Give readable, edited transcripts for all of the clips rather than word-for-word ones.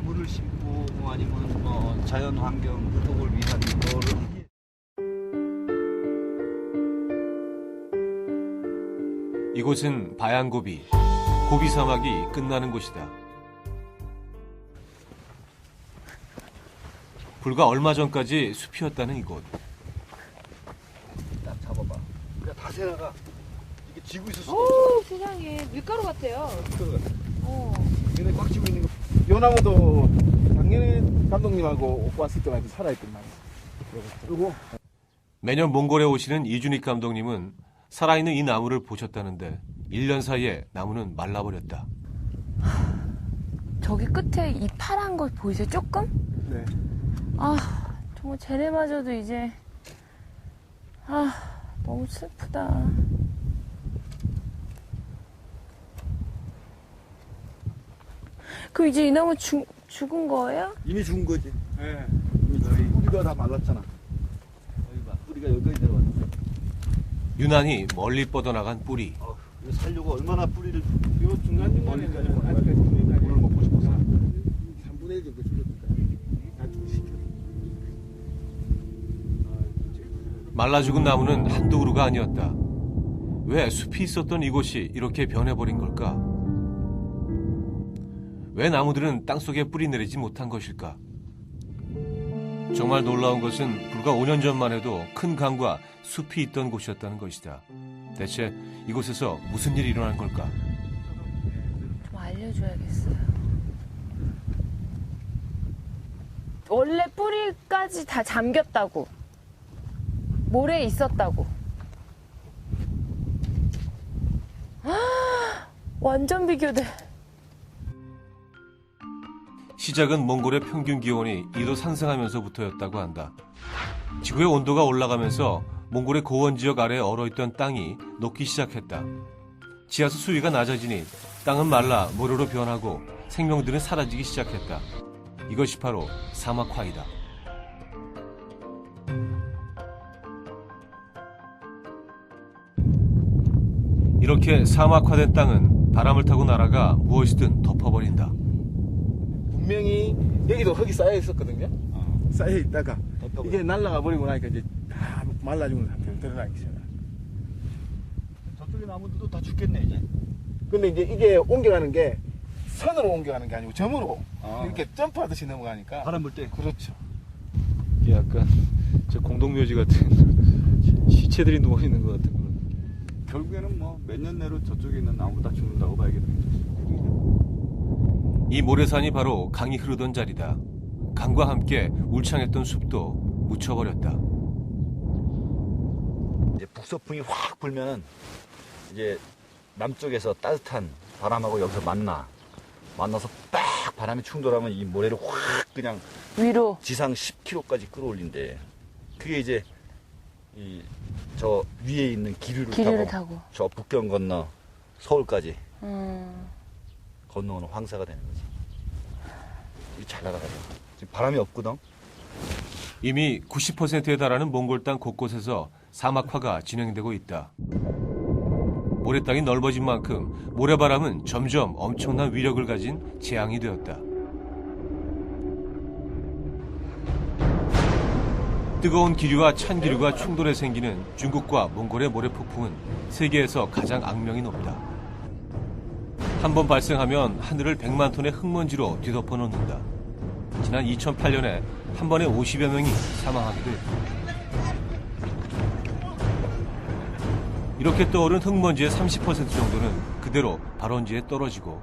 나무를 심고 뭐 아니면 뭐 자연 환경 회복을 위한 거를 이곳은 바양고비, 고비 사막이 끝나는 곳이다. 불과 얼마 전까지 숲이었다는 이곳. 딱 잡아봐. 그러니까 다세라가 이게 지고 있을 수가 오, 없어. 세상에 밀가루 같아요. 얘네 꽉 쥐고 있는 거. 요 나무도 작년에 감독님하고 왔을 때만 해도 살아있던 나무. 그리고 매년 몽골에 오시는 이준익 감독님은 살아있는 이 나무를 보셨다는데 1년 사이에 나무는 말라버렸다. 저기 끝에 이 파란 거 보이세요? 조금? 네. 아, 정말 쟤네마저도 이제 너무 슬프다. 그럼 이제 이 나무 죽은 거예요? 이미 죽은 거지. 네. 이미 죽은 거. 뿌리가 다 말랐잖아. 여기 봐. 뿌리가 여기까지 내려왔어. 유난히 멀리 뻗어나간 뿌리. 이거 살려고 얼마나 뿌리를 요 중간중간에 머리까지 아직까지 물을 먹고 싶어서 3분의 1 정도 줄였니까 말라 죽은 나무는 한두 그루가 아니었다. 왜 숲이 있었던 이곳이 이렇게 변해버린 걸까? 왜 나무들은 땅속에 뿌리 내리지 못한 것일까? 정말 놀라운 것은 불과 5년 전만 해도 큰 강과 숲이 있던 곳이었다는 것이다. 대체 이곳에서 무슨 일이 일어난 걸까? 좀 알려줘야겠어요. 원래 뿌리까지 다 잠겼다고. 모래에 있었다고. 완전 비교돼. 시작은 몽골의 평균 기온이 2도 상승하면서부터였다고 한다. 지구의 온도가 올라가면서 몽골의 고원 지역 아래에 얼어있던 땅이 녹기 시작했다. 지하수 수위가 낮아지니 땅은 말라 모래로 변하고 생명들은 사라지기 시작했다. 이것이 바로 사막화이다. 이렇게 사막화된 땅은 바람을 타고 날아가 무엇이든 덮어버린다. 분명히 여기도 흙이 쌓여 있었거든요. 쌓여 있다가 덮어버려. 이게 날아가 버리고 나니까 이제 다 말라 죽은 상태로 드러나기 시작해. 저쪽에 나무들도 다 죽겠네 이제. 근데 이제 이게 옮겨가는 게 선으로 옮겨가는 게 아니고 점으로 아. 이렇게 점프하듯이 넘어가니까. 바람 불 때. 그렇죠. 이게 약간 저 공동묘지 같은 시체들이 누워 있는 것 같은 그런. 결국에는 뭐 몇 년 내로 저쪽에 있는 나무 다 죽는다고 봐야겠네. 이 모래산이 바로 강이 흐르던 자리다. 강과 함께 울창했던 숲도 묻혀버렸다. 이제 북서풍이 확 불면은 이제 남쪽에서 따뜻한 바람하고 여기서 만나서 빡 바람이 충돌하면 이 모래를 확 그냥 위로. 지상 10km까지 끌어올린대. 그게 이제 이 저 위에 있는 기류를 타고. 저 북경 건너 서울까지 음. 건너오는 황사가 되는 거지. 이게 잘 나가더라. 지금 바람이 없거든. 이미 90%에 달하는 몽골 땅 곳곳에서 사막화가 진행되고 있다. 모래 땅이 넓어진 만큼 모래바람은 점점 엄청난 위력을 가진 재앙이 되었다. 뜨거운 기류와 찬 기류가 충돌해 생기는 중국과 몽골의 모래폭풍은 세계에서 가장 악명이 높다. 한 번 발생하면 하늘을 100만 톤의 흙먼지로 뒤덮어 놓는다. 지난 2008년에 한 번에 50여 명이 사망하기도 했다. 이렇게 떠오른 흙먼지의 30% 정도는 그대로 발원지에 떨어지고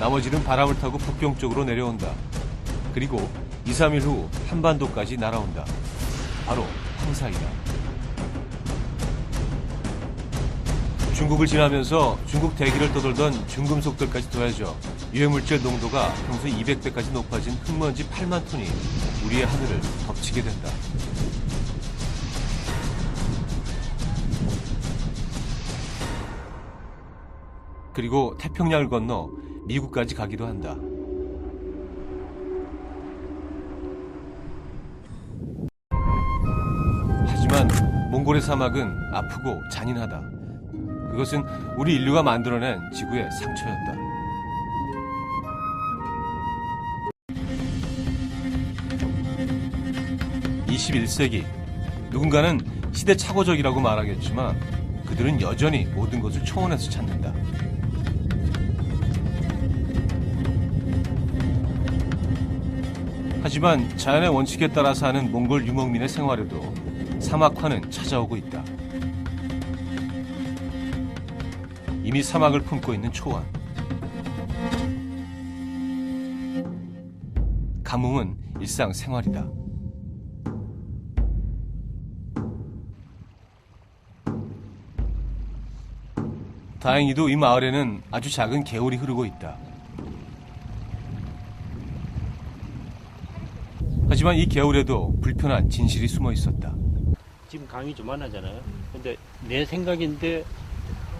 나머지는 바람을 타고 북경 쪽으로 내려온다. 그리고 2, 3일 후 한반도까지 날아온다. 바로 황사이다. 중국을 지나면서 중국 대기를 떠돌던 중금속들까지 더해져 유해물질 농도가 평소 200배까지 높아진 흙먼지 8만 톤이 우리의 하늘을 덮치게 된다. 그리고 태평양을 건너 미국까지 가기도 한다. 하지만 몽골의 사막은 아프고 잔인하다. 그것은 우리 인류가 만들어낸 지구의 상처였다. 21세기. 누군가는 시대착오적이라고 말하겠지만 그들은 여전히 모든 것을 초원에서 찾는다. 하지만 자연의 원칙에 따라 사는 몽골 유목민의 생활에도 사막화는 찾아오고 있다. 이미 사막을 품고 있는 초원. 가뭄은 일상생활이다. 다행히도 이 마을에는 아주 작은 개울이 흐르고 있다. 하지만 이 개울에도 불편한 진실이 숨어 있었다. 지금 강이 조만하잖아요. 근데 내 생각인데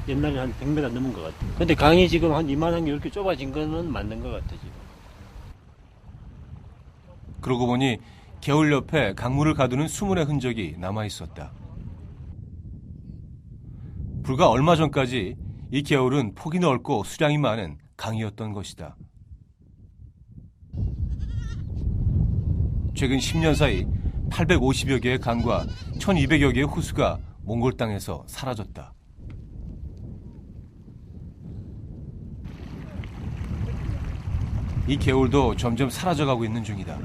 옛날에 한 100m 넘은 것 같아. 근데 강이 지금 한 이만한 게 이렇게 좁아진 거는 맞는 것 같아, 지금. 그러고 보니 개울 옆에 강물을 가두는 수문의 흔적이 남아 있었다. 불과 얼마 전까지 이 개울은 폭이 넓고 수량이 많은 강이었던 것이다. 최근 10년 사이 850여 개의 강과 1200여 개의 호수가 몽골 땅에서 사라졌다. 이 개울도 점점 사라져가고 있는 중이다.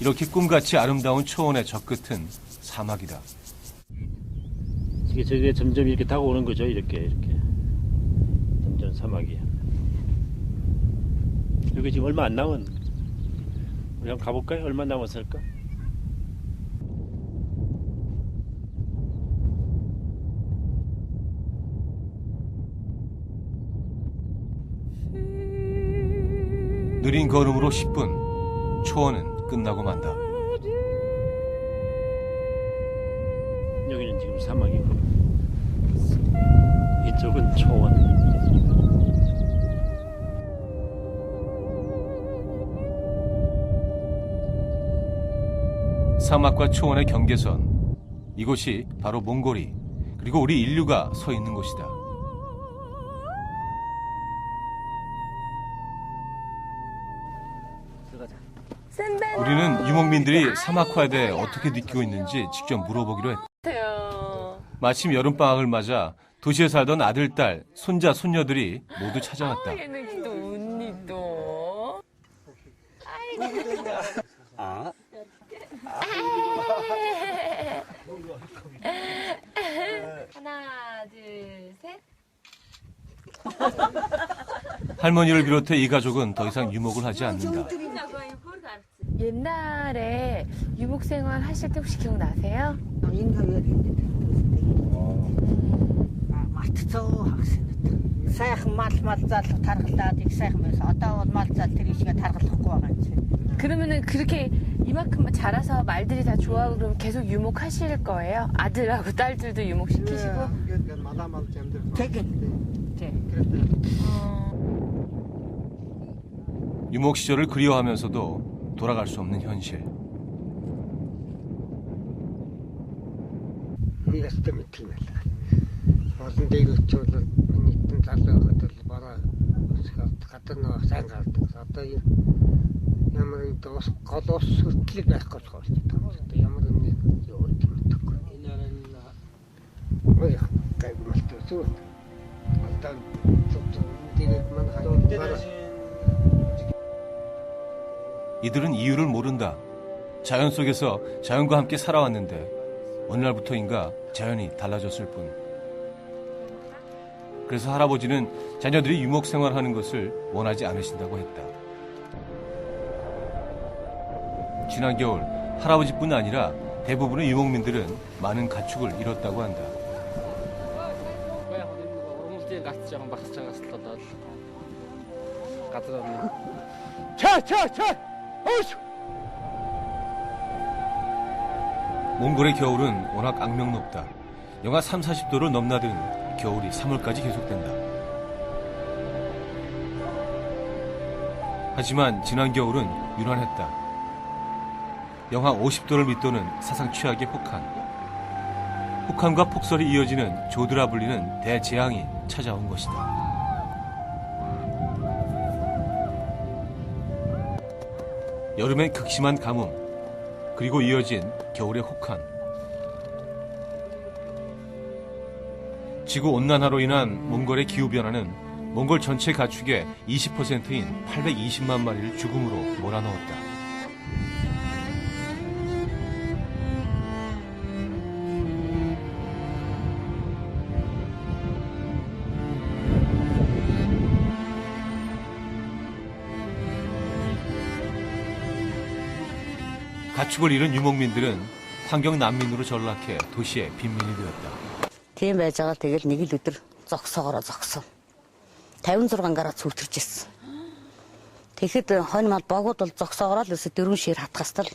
이렇게 꿈같이 아름다운 초원의 저 끝은 사막이다. 저게 점점 이렇게 다가오는 거죠, 이렇게. 점점 사막이야. 여기 지금 얼마 안 남은, 우리 한번 가볼까요? 얼마 남았을까? 느린 걸음으로 10분, 초원은 끝나고 만다. 여기는 지금 사막이고, 이쪽은 초원. 사막과 초원의 경계선. 이곳이 바로 몽골이, 그리고 우리 인류가 서 있는 곳이다. 우리는 유목민들이 사막화에 대해 어떻게 느끼고 있는지 직접 물어보기로 했다. 같아요. 마침 여름방학을 맞아 도시에 살던 아들, 딸, 손자, 손녀들이 모두 찾아왔다. 얘는 또 언니 또. 하나, 둘, 셋. 할머니를 비롯해 이 가족은 더 이상 유목을 하지 않는다. 옛날에 유목 생활 하실 때 혹시 기억나세요? сайхан мал залуу таргалаад их сайхан байсан. Одоо бол мал зал тэр ишгээ таргалахгүй байгаа юм чи. 그러면은 그렇게 이만큼 자라서 말들이 다 좋아하고 그러면 계속 유목하실 거예요? 아들하고 딸들도 유목시키시고? 유목 시절을 그리워하면서도 돌아갈 수 없는 현실. олон дээгүүрчүүд нийтэн залуу хөдөл бараа гадар нэг сайн гардаг. Одоо ямар нэг дос голос хөтлөг байх гэж байна. Одоо ямар нэг юу гэдэг мэдэхгүй. Ой, гайгмалтай зү. Одоо дээгүүр маань хадгалж 이들은 이유를 모른다. 자연 속에서 자연과 함께 살아왔는데 어느 날부터인가 자연이 달라졌을 뿐. 그래서 할아버지는 자녀들이 유목 생활하는 것을 원하지 않으신다고 했다. 지난 겨울 할아버지뿐 아니라 대부분의 유목민들은 많은 가축을 잃었다고 한다. 몽골의 겨울은 워낙 악명높다. 영하 3, 40도를 넘나드는 겨울이 3월까지 계속된다. 하지만 지난 겨울은 유난했다. 영하 50도를 밑도는 사상 최악의 혹한. 혹한과 폭설이 이어지는 조드라 불리는 대재앙이 찾아온 것이다. 여름엔 극심한 가뭄, 그리고 이어진 겨울의 혹한. 지구온난화로 인한 몽골의 기후변화는 몽골 전체 가축의 20%인 820만 마리를 죽음으로 몰아넣었다. 가축을 잃은 유목민들은 환경 난민으로 전락해 도시의 빈민이 되었다. Тийм байж байгаа тэгэл нэг л өдөр зогсоогоороо зогсов. 56 гараа зүвтэрч ирсэн. Тэгэхэд хонь мал богууд бол зогсоогоороо л өсө 4 шир хатгастал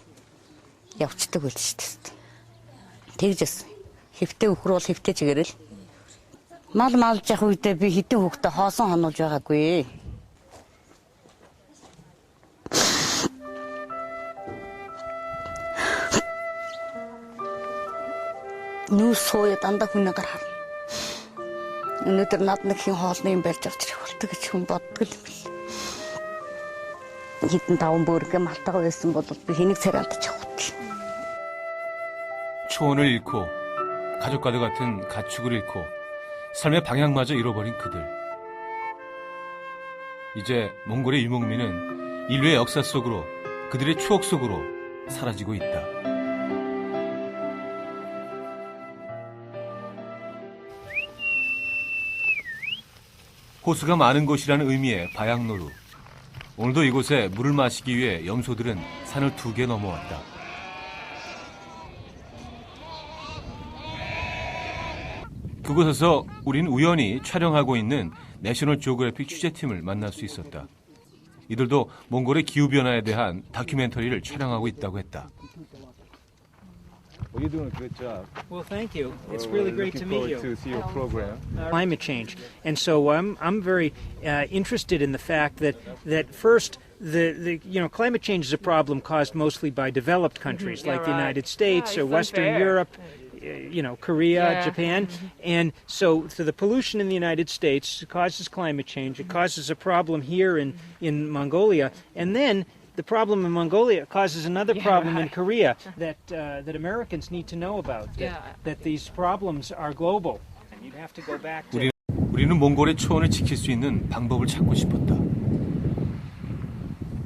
явцдаг байл шүү дээ. Тэгжсэн. Хэвтээ өхөр бол хэвтээ чигээрэл. Мал малж явах үедээ би хэдэн хүүхдээ хоосон хонуулж байгаагүй. Нүс сууя дандаа хүнээ гаргав. Өнөөдөр над нэг хин хоолны юм барьж авч ирэх болтой гэж хүн боддог юм бэл. Хитэн таван бүргэ малтага байсан бол би хэнийг царайлдаж явах вэ? 초원을 잃고 가족과도 같은 가축을 잃고 삶의 방향마저 잃어버린 그들. 이제 몽골의 유목민은 인류의 역사 속으로, 그들의 추억 속으로 사라지고 있다. 호수가 많은 곳이라는 의미의 바양노루. 오늘도 이곳에 물을 마시기 위해 염소들은 산을 2개 넘어왔다. 그곳에서 우린 우연히 촬영하고 있는 내셔널 지오그래픽 취재팀을 만날 수 있었다. 이들도 몽골의 기후변화에 대한 다큐멘터리를 촬영하고 있다고 했다. Well, you're doing a good job. Well, thank you. It's We're really great to looking meet forward you. to see your program. Climate change, and so I'm very interested in the fact that first the climate change is a problem caused mostly by developed countries like the United States or Western Europe. Korea, Japan. And so the pollution in the United States causes climate change. It causes a problem here in Mongolia. And then the problem in Mongolia causes another problem in Korea that Americans need to know about, that these problems are global. And you'd have to go back to... 우리는 몽골의 초원을 지킬 수 있는 방법을 찾고 싶었다.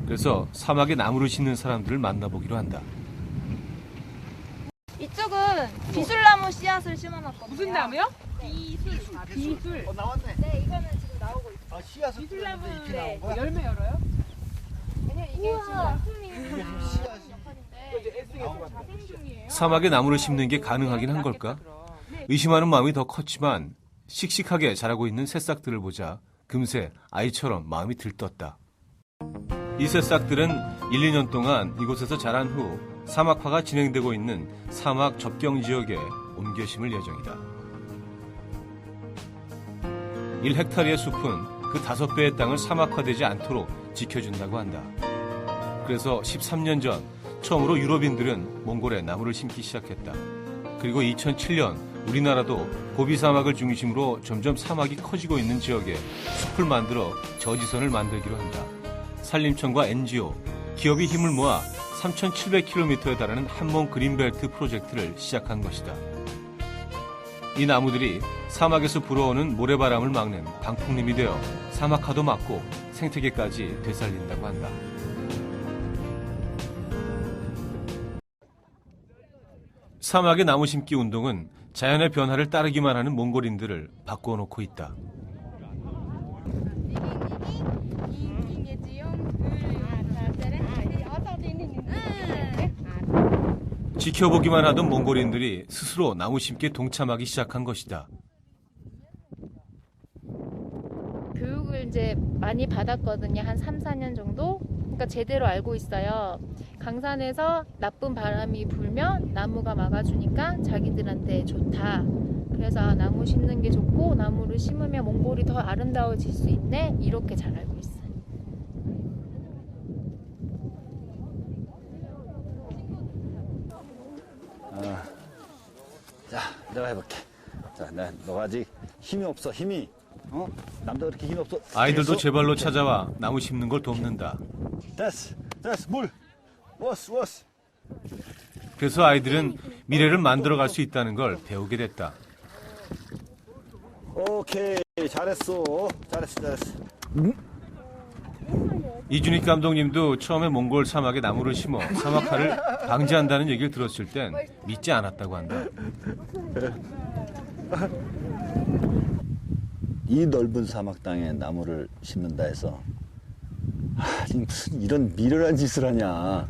그래서 사막에 나무를 심는 사람들을 만나보기로 한다. 이쪽은 비술나무 씨앗을 심어놨거든요. 무슨 나무요? 비술. 비술. 나왔네. 네, 이거는 지금 나오고 있어요. 씨앗을 비술나무 잎이 나온 거야? 열매 열어요? 왜냐면 이게 지금 약품이 역할인데. 사막에 나무를 심는 게 가능하긴 한 걸까? 의심하는 마음이 더 컸지만 씩씩하게 자라고 있는 새싹들을 보자 금세 아이처럼 마음이 들떴다. 이 새싹들은 1, 2년 동안 이곳에서 자란 후 사막화가 진행되고 있는 사막 접경 지역에 옮겨 심을 예정이다. 1헥타르의 숲은 그 5배의 땅을 사막화되지 않도록 지켜준다고 한다. 그래서 13년 전 처음으로 유럽인들은 몽골에 나무를 심기 시작했다. 그리고 2007년 우리나라도 고비 사막을 중심으로 점점 사막이 커지고 있는 지역에 숲을 만들어 저지선을 만들기로 한다. 산림청과 NGO, 기업이 힘을 모아 3,700km에 달하는 한몽 그린벨트 프로젝트를 시작한 것이다. 이 나무들이 사막에서 불어오는 모래바람을 막는 방풍림이 되어 사막화도 막고 생태계까지 되살린다고 한다. 사막의 나무 심기 운동은 자연의 변화를 따르기만 하는 몽골인들을 바꾸어 놓고 있다. 지켜보기만 하던 몽골인들이 스스로 나무 심기에 동참하기 시작한 것이다. 교육을 이제 많이 받았거든요. 한 3, 4년 정도? 그러니까 제대로 알고 있어요. 강산에서 나쁜 바람이 불면 나무가 막아주니까 자기들한테 좋다. 그래서 나무 심는 게 좋고 나무를 심으면 몽골이 더 아름다워질 수 있네. 이렇게 잘 알고 있어요. 자, 내가 해볼게. 자, 너 아직 힘이 없어, 힘이. 남자 그렇게 힘이 없어. 아이들도 됐어? 제 발로 찾아와 나무 심는 걸 돕는다. 됐어, 물. 왔어. 그래서 아이들은 미래를 만들어갈 수 있다는 걸 배우게 됐다. 오케이, 잘했어. 이준익 감독님도 처음에 몽골 사막에 나무를 심어 사막화를 방지한다는 얘기를 들었을 땐 믿지 않았다고 한다. 이 넓은 사막 땅에 나무를 심는다 해서 무슨 이런 미련한 짓을 하냐.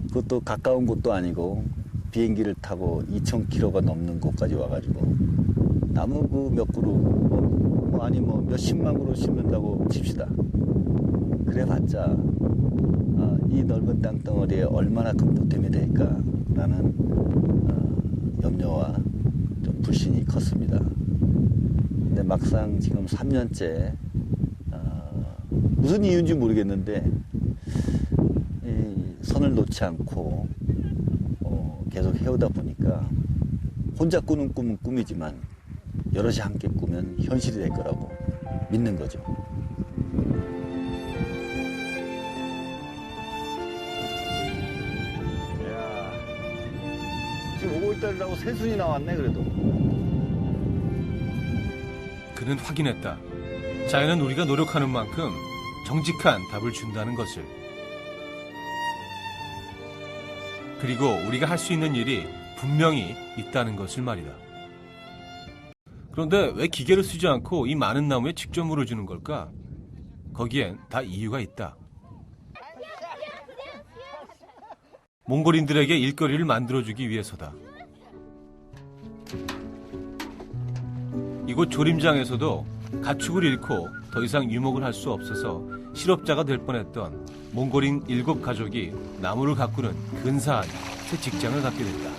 그것도 가까운 곳도 아니고 비행기를 타고 2,000km가 넘는 곳까지 와가지고 나무 그 몇 그루 아니 몇십만 그루 심는다고 칩시다. 그래봤자 이 넓은 땅덩어리에 얼마나 큰 보탬이 될까라는 염려와 좀 불신이 컸습니다. 근데 막상 지금 3년째 무슨 이유인지 모르겠는데 선을 놓지 않고 계속 해오다 보니까 혼자 꾸는 꿈은 꿈이지만 여럿이 함께 꾸면 현실이 될 거라고 믿는 거죠. 이야, 지금 5월달이라고 새순이 나왔네 그래도. 그는 확인했다. 자연은 우리가 노력하는 만큼 정직한 답을 준다는 것을. 그리고 우리가 할 수 있는 일이 분명히 있다는 것을 말이다. 그런데 왜 기계를 쓰지 않고 이 많은 나무에 직접 물어주는 걸까? 거기엔 다 이유가 있다. 몽골인들에게 일거리를 만들어주기 위해서다. 이곳 조림장에서도 가축을 잃고 더 이상 유목을 할 수 없어서 실업자가 될 뻔했던 몽골인 7가족이 나무를 가꾸는 근사한 새 직장을 갖게 됐다.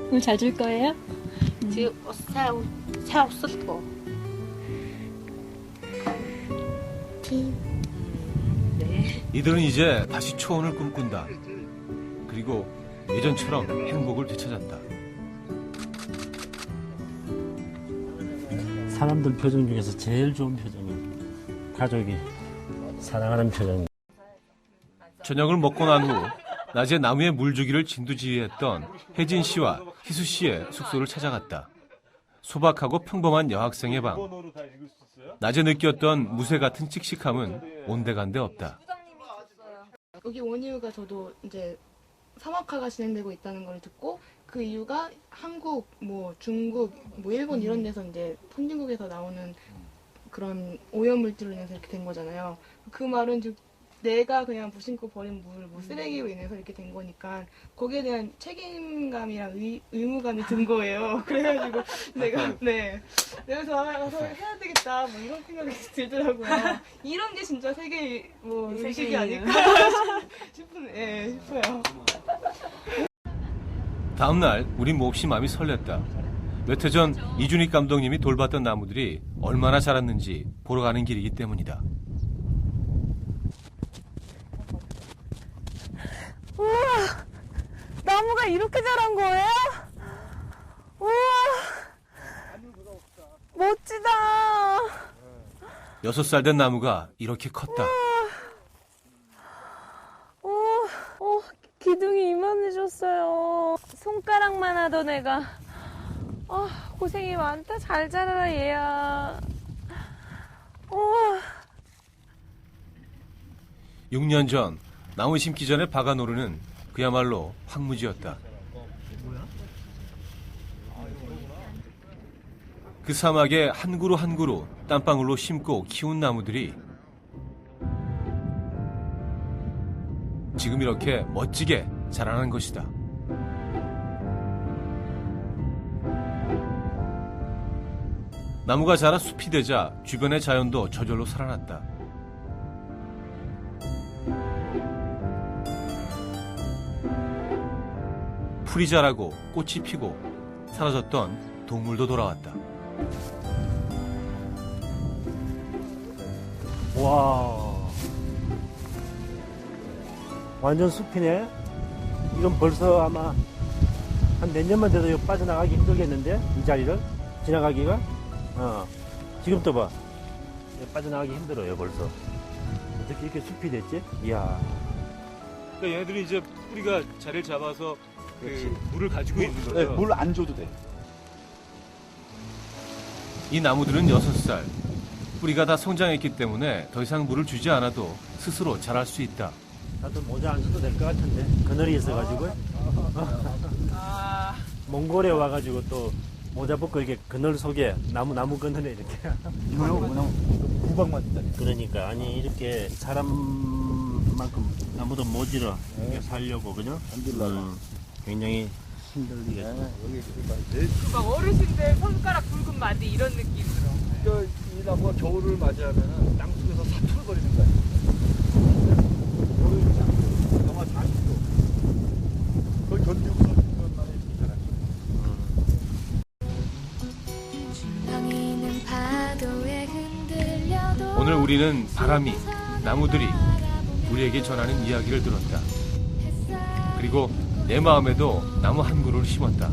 물 잘 줄 거예요? 이들은 이제 다시 초원을 꿈꾼다. 그리고 예전처럼 행복을 되찾았다. 사람들 표정 중에서 제일 좋은 표정이 가족이 사랑하는 표정. 저녁을 먹고 난 후 낮에 나무에 물 주기를 진두지휘했던 혜진 씨와 희수 씨의 숙소를 찾아갔다. 소박하고 평범한 여학생의 방. 낮에 느꼈던 무쇠 같은 칙칙함은 온데간데 없다. 여기 온 이유가 저도 이제 사막화가 진행되고 있다는 걸 듣고 그 이유가 한국, 중국, 일본 이런 데서 이제 선진국에서 나오는 그런 오염물질로 인해서 이렇게 된 거잖아요. 그 말은 즉 내가 그냥 무심코 버린 쓰레기로 인해서 이렇게 된 거니까 거기에 대한 책임감이랑 의무감이 든 거예요. 그래가지고 내가 그래서 와서 해야 되겠다 이런 생각이 들더라고요. 이런 게 진짜 세계 의식이 아닐까 싶어요. 다음 날 우린 몹시 마음이 설렜다. 몇 해 전 이준익 감독님이 돌봤던 나무들이 얼마나 자랐는지 보러 가는 길이기 때문이다. 우와, 나무가 이렇게 자란 거예요? 우와, 멋지다. 6살 된 나무가 이렇게 컸다. 기둥이 이만해졌어요. 손가락만 하던 애가 고생이 많다. 잘 자라라 얘야. 6년 전 나무 심기 전에 박아노르는 그야말로 황무지였다. 그 사막에 한 그루 한 그루 땀방울로 심고 키운 나무들이 지금 이렇게 멋지게 자라는 것이다. 나무가 자라 숲이 되자 주변의 자연도 저절로 살아났다. 풀이 자라고 꽃이 피고 사라졌던 동물도 돌아왔다. 와. 완전 숲이네. 이건 벌써 아마 한 몇 년만 돼도 이거 빠져나가기 힘들겠는데? 이 자리를? 지나가기가? 지금 또 봐. 이거 빠져나가기 힘들어요, 벌써. 어떻게 이렇게 숲이 됐지? 이야. 그러니까 얘네들이 이제 뿌리가 자리를 잡아서 그렇지. 그 물을 가지고 있는 거죠. 네, 물 안 줘도 돼. 이 나무들은 6살. 뿌리가 다 성장했기 때문에 더 이상 물을 주지 않아도 스스로 자랄 수 있다. 나도 모자 안 써도 될 것 같은데. 그늘이 있어가지고. 몽골에 와가지고 또 모자 벗고 이렇게 그늘 속에 나무 그늘에 이렇게. 이거요? 그냥 구박만 있다. 그러니까 아니 이렇게 사람만큼 나무도 모지러 이렇게 살려고 그죠? 굉장히 힘들겠죠. 여기 제일 막 어르신들 손가락 굵은 마디 이런 느낌 들어. 이 나무가 겨울을 맞이하면 땅속에서 사투를 벌이는 거야. 영하 40도. 그걸 견디고서 6년 만에 이렇게 자랐어. 오늘 우리는 바람이, 나무들이 우리에게 전하는 이야기를 들었다. 그리고 내 마음에도 나무 한 그루를 심었다.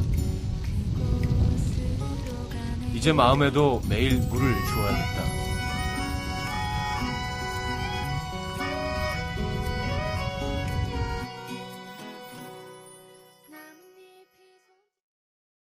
이제 마음에도 매일 물을 주어야겠다.